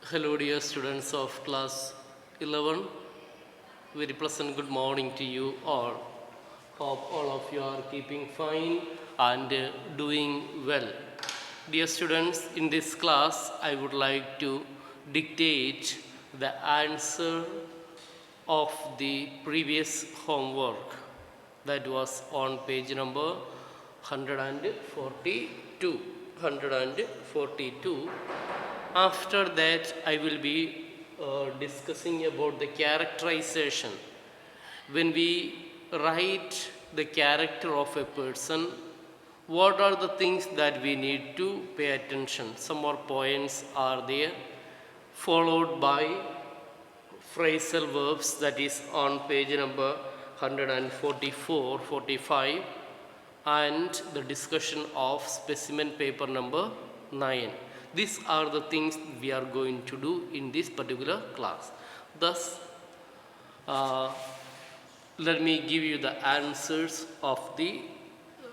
Hello, dear students of class 11. Very pleasant good morning to you all. Hope all of you are keeping fine and doing well. Dear students, in this class, I would like to dictate the answer of the previous homework that was on page number 142. 142. After that, I will be discussing about the characterization. When we write the character of a person, what are the things that we need to pay attention? Some more points are there, followed by phrasal verbs, that is on page number 144, 45, and the discussion of specimen paper number 9. These are the things we are going to do in this particular class. Thus, let me give you the answers of the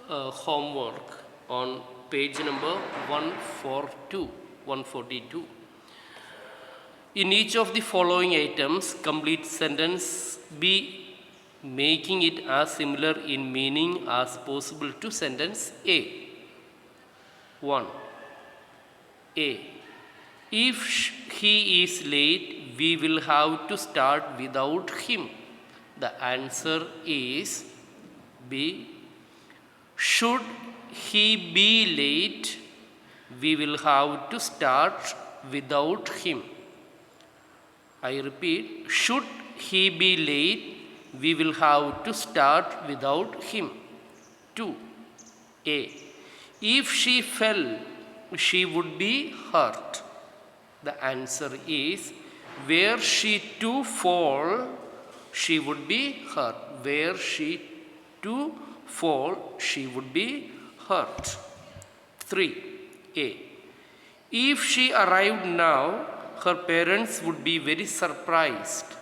homework on page number 142. In each of the following items, complete sentence B, making it as similar in meaning as possible to sentence A. 1. A. If he is late, we will have to start without him. The answer is B. Should he be late, we will have to start without him. I repeat, should he be late, we will have to start without him. 2. A. If she fell, she would be hurt. The answer is, were she to fall, she would be hurt. Were she to fall, she would be hurt. 3. A. If she arrived now, her parents would be very surprised.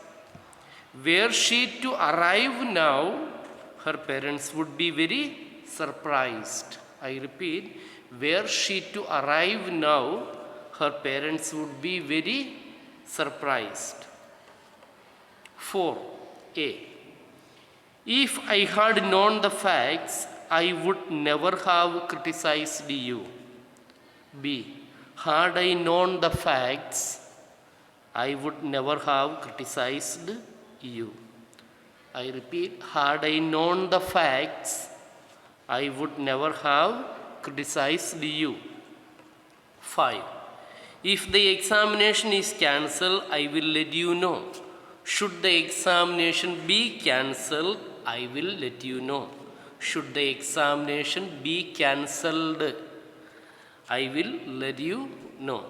Were she to arrive now, her parents would be very surprised. I repeat, were she to arrive now, her parents would be very surprised. 4. A. If I had known the facts, I would never have criticized you. B. Had I known the facts, I would never have criticized you. I repeat, had I known the facts, I would never have criticized you. 5. If the examination is cancelled, I will let you know. Should the examination be cancelled, I will let you know. Should the examination be cancelled, I will let you know.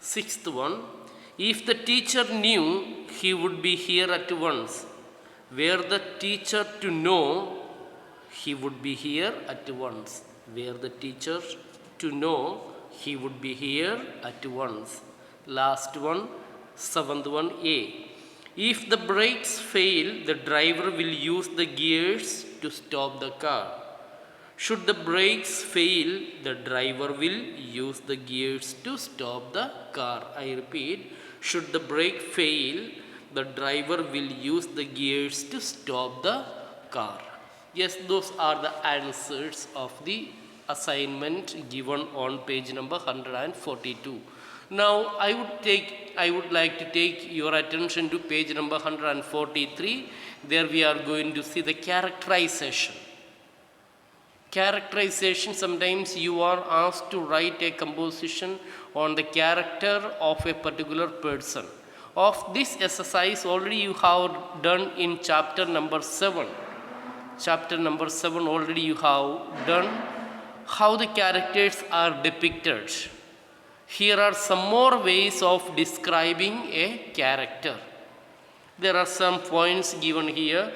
6th one. If the teacher knew, he would be here at once. Were the teacher to know, he would be here at once. Were the teacher to know, he would be here at once. Last one, 7th one. A. If the brakes fail, the driver will use the gears to stop the car. Should the brakes fail, the driver will use the gears to stop the car. I repeat, should the brake fail, the driver will use the gears to stop the car. Yes, those are the answers of the assignment given on page number 142. Now, I would like to take your attention to page number 143. There we are going to see the characterization. Characterization, sometimes you are asked to write a composition on the character of a particular person. Of this exercise, already you have done in chapter number 7. Chapter number 7 already you have done how the characters are depicted. Here are some more ways of describing a character. There are some points given here.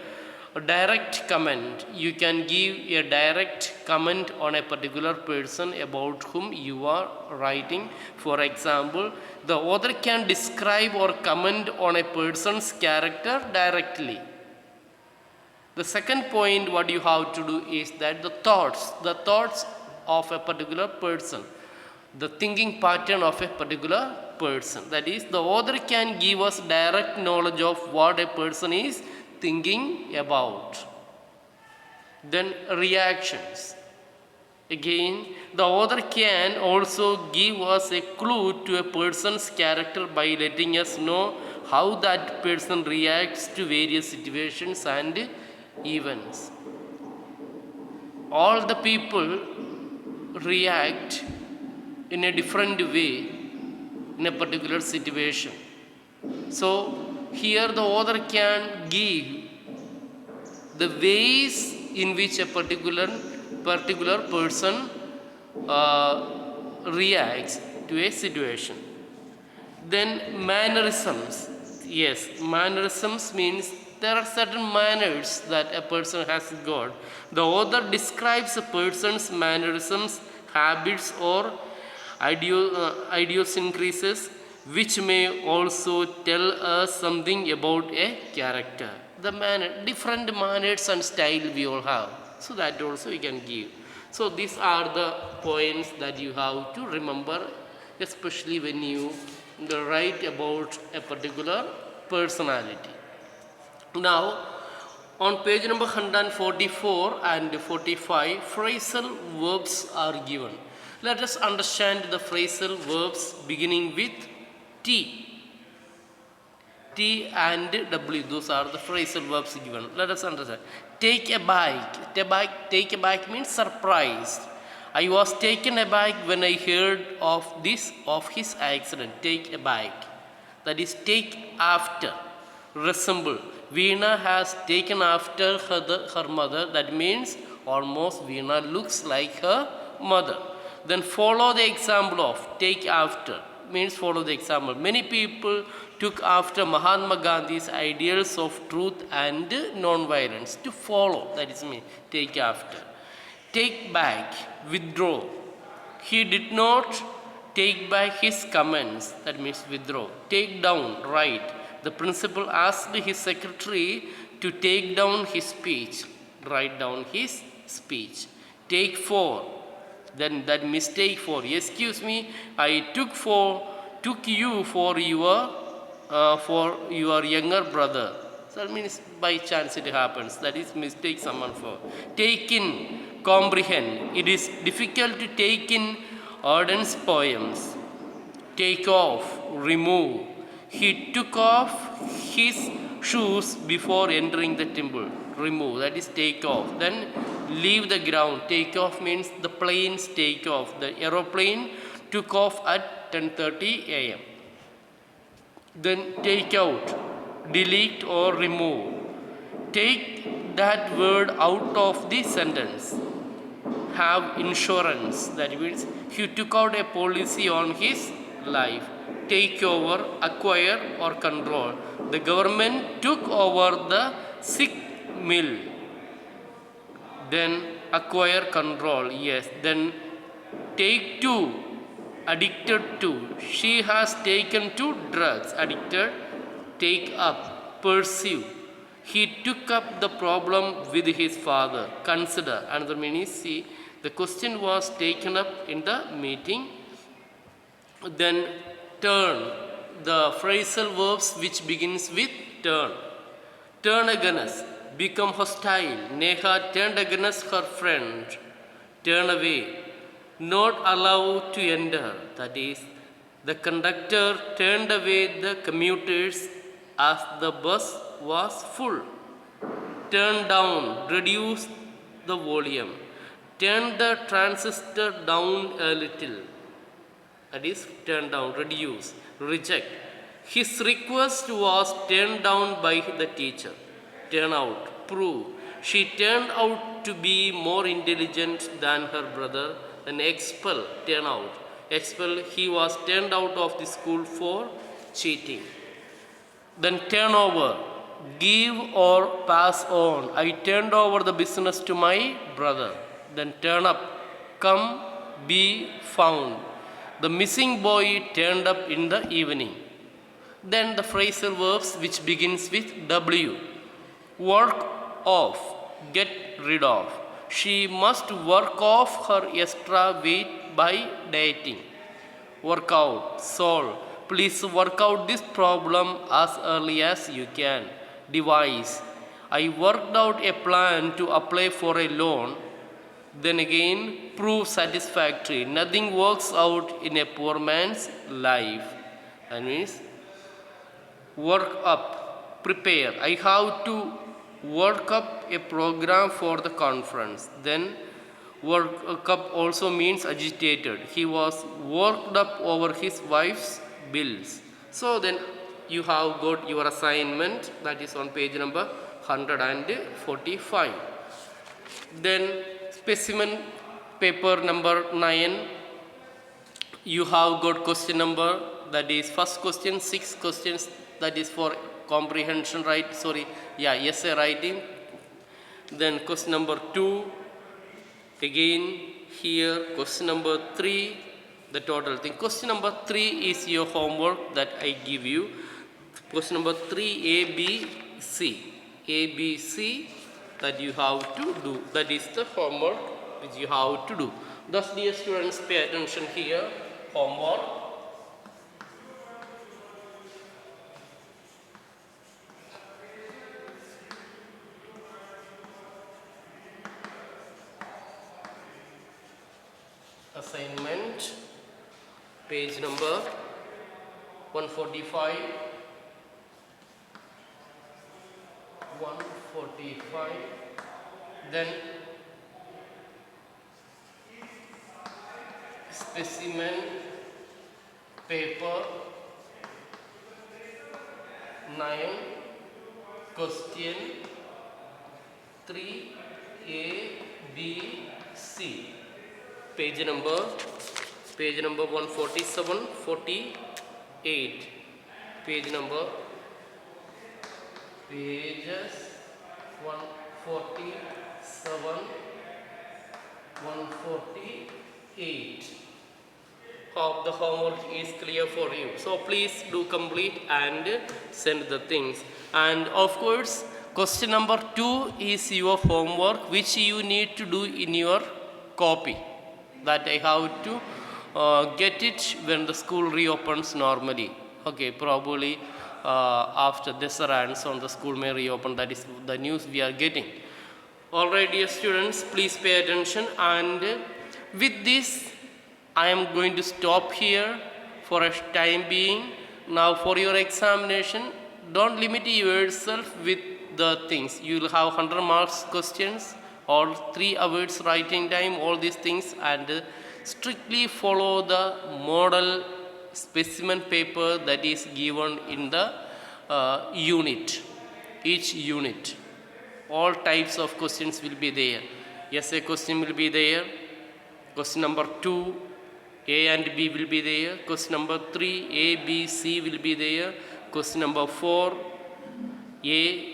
A direct comment. You can give a direct comment on a particular person about whom you are writing. For example, the author can describe or comment on a person's character directly. The second point what you have to do is that the thoughts of a particular person, the thinking pattern of a particular person. That is, the author can give us direct knowledge of what a person is thinking about. Then reactions. Again, the author can also give us a clue to a person's character by letting us know how that person reacts to various situations and events. All the people react in a different way in a particular situation. So here the author can give the ways in which a particular person reacts to a situation. Then mannerisms. Yes, mannerisms means there are certain manners that a person has got. The author describes a person's mannerisms, habits, or idiosyncrasies, which may also tell us something about a character. The manner, different manners and style we all have. So that also we can give. So these are the points that you have to remember, especially when you write about a particular personality. Now, on page number 144 and 45, phrasal verbs are given. Let us understand the phrasal verbs beginning with T. T and W, those are the phrasal verbs given. Let us understand. Take aback. Take aback means surprised. I was taken aback when I heard of his accident. Take aback. That is, take after, resemble. Veena has taken after her mother. That means almost Veena looks like her mother. Then follow the example of, take after means follow the example. Many people took after Mahatma Gandhi's ideals of truth and non-violence. To follow, that is mean, take after. Take back, withdraw. He did not take back his comments, that means withdraw. Take down, write. The principal asked his secretary to take down his speech, write down his speech. Take for, then that mistake for, excuse me, I took you for your younger brother. So that means by chance it happens. That is mistake someone for. Take in, comprehend. It is difficult to take in Auden's poems. Take off, remove. He took off his shoes before entering the temple. Remove, that is take off. Then leave the ground. Take off means the planes take off. The aeroplane took off at 10:30 a.m. Then take out, delete or remove. Take that word out of the sentence. Have insurance, that means he took out a policy on his life. Take over, acquire or control. The government took over the sick mill. Then acquire, control, yes. Then take to, addicted to. She has taken to drugs, addicted. Take up, pursue. He took up the problem with his father. Consider, another meaning, see. The question was taken up in the meeting. Then turn, the phrasal verbs which begins with turn. Turn against, become hostile. Neha turned against her friend. Turn away, not allowed to enter. That is, the conductor turned away the commuters as the bus was full. Turn down, reduce the volume. Turn the transistor down a little. That is, turn down, reduce, reject. His request was turned down by the teacher. Turn out, prove. She turned out to be more intelligent than her brother. Then expel, turn out. Expel, he was turned out of the school for cheating. Then turn over, give or pass on. I turned over the business to my brother. Then turn up, come, be found. The missing boy turned up in the evening. Then the phrasal verbs which begins with W. Work off, get rid of. She must work off her extra weight by dieting. Work out, solve. Please work out this problem as early as you can. Device. I worked out a plan to apply for a loan. Then again, prove satisfactory. Nothing works out in a poor man's life. That means work up, prepare. I have to work up a program for the conference. Then work up also means agitated. He was worked up over his wife's bills. So then you have got your assignment, that is on page number 145. Then specimen paper number 9, you have got question number, that is first question, 6 questions, that is for comprehension, essay writing. Then question number 2, again here question number 3, the total thing. Question number 3 is your homework that I give you. Question number 3, ABC that you have to do. That is the homework which you have to do. Thus, dear students, pay attention here. Homework. Assignment, page number 145. 145. Then specimen paper 9, question 3, A, B, C. Page number 147, 48. Pages 147, 148. Hope the homework is clear for you. So please do complete and send the things. And of course, question number 2 is your homework which you need to do in your copy. That I have to get it when the school reopens normally. Okay, probably after Desserts on the school may reopen. That is the news we are getting. Alright, dear students, please pay attention. And with this, I am going to stop here for a time being. Now for your examination, don't limit yourself with the things. You will have 100 marks questions, or 3 hours writing time, all these things, and strictly follow the model specimen paper that is given in the unit, each unit. All types of questions will be there. Essay question will be there. Question number 2, A and B will be there. Question number 3, A, B, C will be there. Question number 4, A,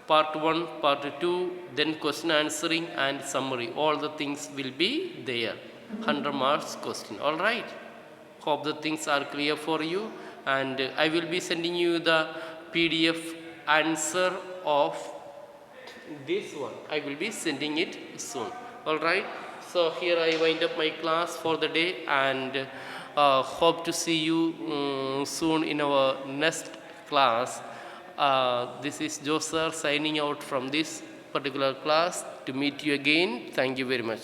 part 1, part 2, then question answering and summary. All the things will be there. 100 marks question. All right. Hope the things are clear for you. And I will be sending you the PDF answer of this one. I will be sending it soon. All right. So here I wind up my class for the day, and hope to see you soon in our next class. This is Joe sir signing out from this particular class. To meet you again, thank you very much.